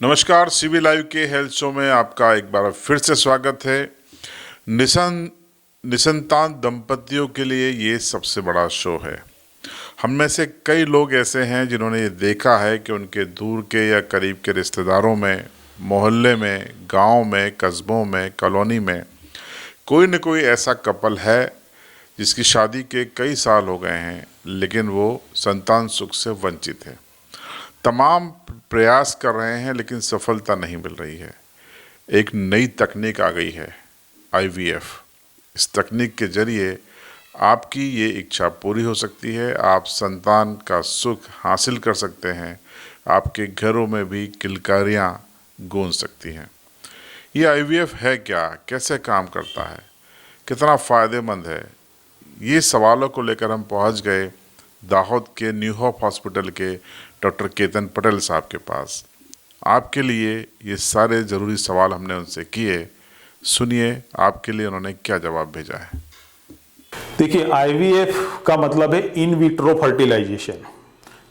नमस्कार, CB live के health show में आपका एक बार फिर से स्वागत है। निसंतान दंपतियों के लिए ये सबसे बड़ा शो है। हम में से कई लोग ऐसे हैं जिन्होंने ये देखा है कि उनके दूर के या करीब के रिश्तेदारों में, मोहल्ले में, गांव में, कस्बों में, कॉलोनी में कोई न कोई ऐसा कपल है जिसकी शादी के कई साल हो गए हैं, लेकिन वो संतान सुख से वंचित है। तमाम प्रयास कर रहे हैं लेकिन सफलता नहीं मिल रही है। एक नई तकनीक आ गई है, IVF। इस तकनीक के जरिए आपकी ये इच्छा पूरी हो सकती है। आप संतान का सुख हासिल कर सकते हैं। आपके घरों में भी किलकारियाँ गूंज सकती हैं। ये IVF है क्या, कैसे काम करता है, कितना फ़ायदेमंद है, ये सवालों को लेकर हम पहुंच गए दाहोद के न्यू होप हॉस्पिटल के डॉक्टर केतन पटेल साहब के पास। आपके लिए ये सारे ज़रूरी सवाल हमने उनसे किए। सुनिए आपके लिए उन्होंने क्या जवाब भेजा है। देखिए, IVF का मतलब है इन विट्रो फर्टिलाइजेशन।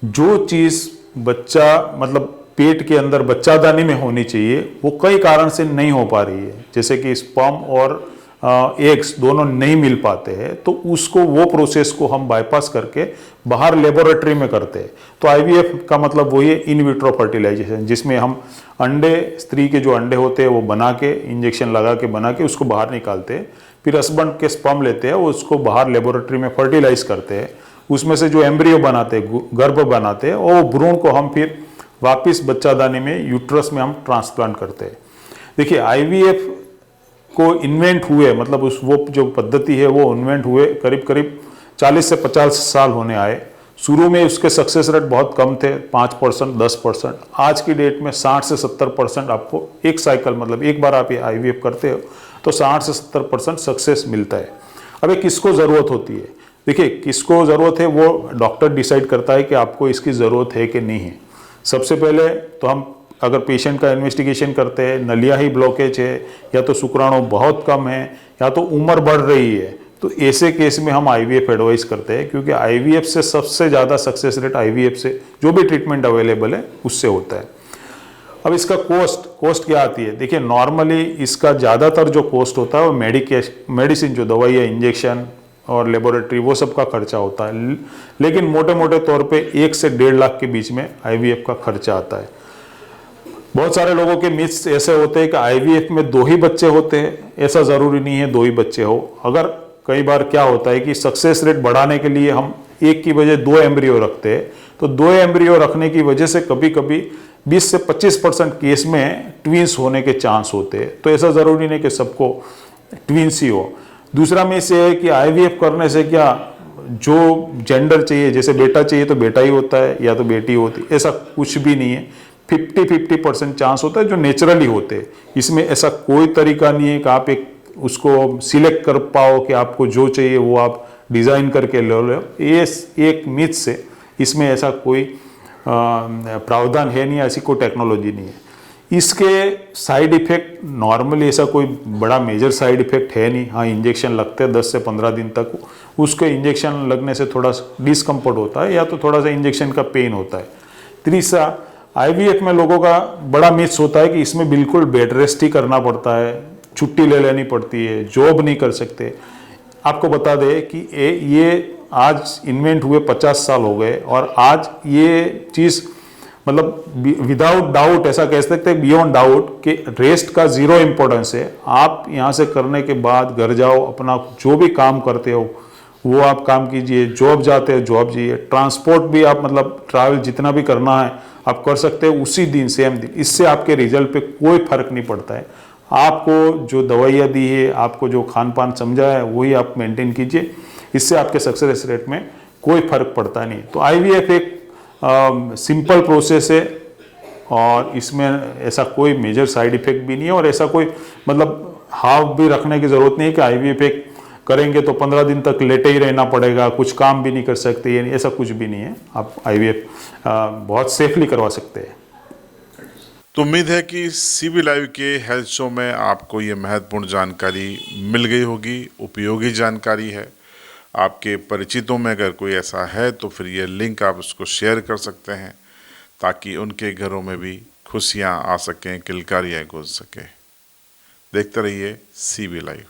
जो चीज़ बच्चा मतलब पेट के अंदर बच्चादानी में होनी चाहिए वो कई कारण से नहीं हो पा रही है, जैसे कि स्पर्म और एग्स दोनों नहीं मिल पाते हैं, तो उसको वो प्रोसेस को हम बाईपास करके बाहर लेबोरेटरी में करते हैं। तो IVF का मतलब वही है इन विट्रो फर्टिलाइजेशन, जिसमें हम अंडे, स्त्री के जो अंडे होते हैं वो बना के, इंजेक्शन लगा के बना के उसको बाहर निकालते हैं। फिर हस्बैंड के स्पर्म लेते हैं, उसको बाहर लेबोरेटरी में फर्टिलाइज करते हैं। उसमें से जो एम्ब्रियो बनाते हैं, गर्भ बनाते हैं, और वो भ्रूण को हम फिर वापिस बच्चादानी में, यूट्रस में हम ट्रांसप्लांट करते हैं। देखिए, IVF को इन्वेंट हुए, मतलब वो जो पद्धति है वो इन्वेंट हुए करीब करीब 40 से 50 साल होने आए। शुरू में उसके सक्सेस रेट बहुत कम थे, 5%, 10%। आज की डेट में 60 से 70% आपको एक साइकिल, मतलब एक बार आप ये IVF करते हो तो 60 से 70% सक्सेस मिलता है। अब ये किसको ज़रूरत होती है? देखिए, किसको ज़रूरत है वो डॉक्टर डिसाइड करता है कि आपको इसकी ज़रूरत है कि नहीं है। सबसे पहले तो हम अगर पेशेंट का इन्वेस्टिगेशन करते हैं, नलिया ही ब्लॉकेज है, या तो शुक्राणु बहुत कम है, या तो उम्र बढ़ रही है, तो ऐसे केस में हम IVF एडवाइस करते हैं, क्योंकि IVF से सबसे ज़्यादा सक्सेस रेट IVF से जो भी ट्रीटमेंट अवेलेबल है उससे होता है। अब इसका कॉस्ट क्या आती है? देखिए, नॉर्मली इसका ज़्यादातर जो कॉस्ट होता है वो मेडिसिन, जो दवाई है, इंजेक्शन और लेबोरेटरी, वो सब का खर्चा होता है। लेकिन मोटे मोटे तौर पे 1 से 1.5 लाख के बीच में IVF का खर्चा आता है। बहुत सारे लोगों के मिथ्स ऐसे होते हैं कि IVF में 2 ही बच्चे होते हैं। ऐसा ज़रूरी नहीं है 2 ही बच्चे हो। अगर कई बार क्या होता है कि सक्सेस रेट बढ़ाने के लिए हम एक की बजाय 2 एम्ब्रियो रखते हैं, तो 2 एम्ब्रियो रखने की वजह से कभी कभी 20 से 25% केस में ट्विंस होने के चांस होते हैं। तो ऐसा ज़रूरी नहीं कि सबको ट्विंस ही हो। दूसरा में से है कि IVF करने से क्या जो जेंडर चाहिए, जैसे बेटा चाहिए तो बेटा ही होता है या तो बेटी होती है, ऐसा कुछ भी नहीं है। 50% चांस होता है जो नेचुरली होते हैं। इसमें ऐसा कोई तरीका नहीं है कि आप उसको सिलेक्ट कर पाओ कि आपको जो चाहिए वो आप डिज़ाइन करके ले लो। ये एक मिथ से, इसमें ऐसा कोई प्रावधान है नहीं, ऐसी कोई टेक्नोलॉजी नहीं है। इसके साइड इफेक्ट नॉर्मली ऐसा कोई बड़ा मेजर साइड इफेक्ट है नहीं। हाँ, इंजेक्शन लगते हैं 10 से 15 दिन तक। उसके इंजेक्शन लगने से थोड़ा डिस्कम्फर्ट होता है, या तो थोड़ा सा इंजेक्शन का पेन होता है। तीसरा, IVF में लोगों का बड़ा मिस होता है कि इसमें बिल्कुल बेड रेस्ट ही करना पड़ता है, छुट्टी ले लेनी पड़ती है, जॉब नहीं कर सकते। आपको बता दें कि ये आज इन्वेंट हुए 50 साल हो गए, और आज ये चीज़ मतलब विदाउट डाउट ऐसा कह सकते हैं, बियॉन्ड डाउट, कि रेस्ट का ज़ीरो इम्पोर्टेंस है। आप यहाँ से करने के बाद घर जाओ, अपना जो भी काम करते हो वो आप काम कीजिए, जॉब जाते हो जॉब जाइए, ट्रांसपोर्ट भी आप मतलब ट्रैवल जितना भी करना है आप कर सकते हो उसी दिन, सेम दिन। इससे आपके रिजल्ट पे कोई फर्क नहीं पड़ता है। आपको जो दवाइयाँ दी है, आपको जो खान पान समझा है, वही आप मेंटेन कीजिए। इससे आपके सक्सेस रेट में कोई फर्क पड़ता नहीं। तो IVF एक सिंपल प्रोसेस है, और इसमें ऐसा कोई मेजर साइड इफेक्ट भी नहीं है, और ऐसा कोई मतलब हाफ भी रखने की ज़रूरत नहीं है कि IVF एक करेंगे तो 15 दिन तक लेटे ही रहना पड़ेगा, कुछ काम भी नहीं कर सकते, यानी ऐसा कुछ भी नहीं है। आप IVF बहुत सेफली करवा सकते हैं। तो उम्मीद है कि सीबी लाइव के हेल्थ शो में आपको ये महत्वपूर्ण जानकारी मिल गई होगी, उपयोगी जानकारी है। आपके परिचितों में अगर कोई ऐसा है तो फिर ये लिंक आप उसको शेयर कर सकते हैं, ताकि उनके घरों में भी खुशियाँ आ सकें, किलकारियाँ गूंज सकें। देखते रहिए CB लाइव।